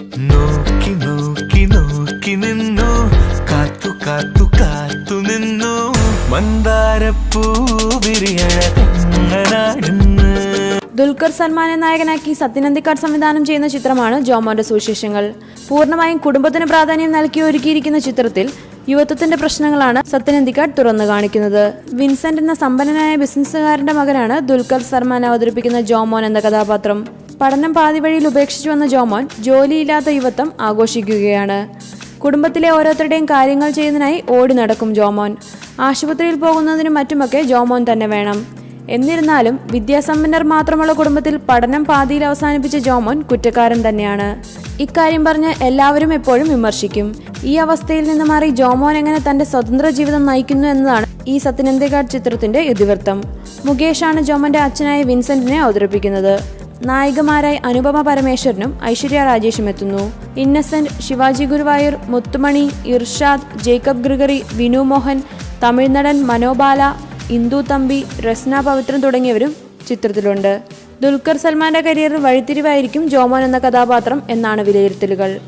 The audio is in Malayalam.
നോക്കി നോക്കി നോക്കി നിന്നു, കാത്തു കാത്തു കാത്തു നിന്നു, മന്ദാരപ്പൂ വിരിയഴകങ്ങനാടുന്നു. ദുൽഖർ സൽമാനെ നായകനാക്കി സത്യൻ അന്തിക്കാട് സംവിധാനം ചെയ്യുന്ന ചിത്രമാണ് ജോമോന്റെ സുവിശേഷങ്ങൾ. പൂർണ്ണമായും കുടുംബത്തിന് പ്രാധാന്യം നൽകി ഒരുക്കിയിരിക്കുന്ന ചിത്രത്തിൽ യുവത്വത്തിന്റെ പ്രശ്നങ്ങളാണ് സത്യൻ അന്തിക്കാട് തുറന്നു കാണിക്കുന്നത്. വിൻസെന്റ് എന്ന സമ്പന്നനായ ബിസിനസ്സുകാരന്റെ മകനാണ് ദുൽഖർ സൽമാൻ അവതരിപ്പിക്കുന്ന ജോമോൻ എന്ന കഥാപാത്രം. പഠനം പാതി വഴിയിൽ ഉപേക്ഷിച്ചു വന്ന ജോമോൻ ജോലിയില്ലാത്ത യുവത്വം ആഘോഷിക്കുകയാണ്. കുടുംബത്തിലെ ഓരോരുത്തരുടെയും കാര്യങ്ങൾ ചെയ്യുന്നതിനായി ഓടി നടക്കും ജോമോൻ. ആശുപത്രിയിൽ പോകുന്നതിനും മറ്റുമൊക്കെ ജോമോൻ തന്നെ വേണം. എന്നിരുന്നാലും വിദ്യാസമ്പന്നർ മാത്രമുള്ള കുടുംബത്തിൽ പഠനം പാതിയിൽ അവസാനിപ്പിച്ച ജോമോൻ കുറ്റക്കാരൻ തന്നെയാണ്. ഇക്കാര്യം പറഞ്ഞ് എല്ലാവരും എപ്പോഴും വിമർശിക്കും. ഈ അവസ്ഥയിൽ നിന്ന് മാറി ജോമോൻ എങ്ങനെ തന്റെ സ്വതന്ത്ര ജീവിതം നയിക്കുന്നു എന്നതാണ് ഈ സത്യൻ അന്തിക്കാട് ചിത്രത്തിന്റെ ഇതിവൃത്തം. മുകേഷാണ് ജോമോന്റെ അച്ഛനായ വിൻസെന്റിനെ അവതരിപ്പിക്കുന്നത്. നായികമാരായി അനുപമ പരമേശ്വരനും ഐശ്വര്യ രാജേഷും എത്തുന്നു. ഇന്നസെന്റ്, ശിവാജി ഗുരുവായൂർ, മുത്തുമണി, ഇർഷാദ്, ജേക്കബ് ഗ്രിഗറി, വിനു മോഹൻ, തമിഴ് നടൻ മനോബാല, ഇന്ദു തമ്പി, രസ്ന പവിത്രൻ തുടങ്ങിയവരും ചിത്രത്തിലുണ്ട്. ദുൽഖർ സൽമാന്റെ കരിയറിൽ വഴിത്തിരിവായിരിക്കും ജോമോൻ എന്ന കഥാപാത്രം എന്നാണ് വിലയിരുത്തലുകൾ.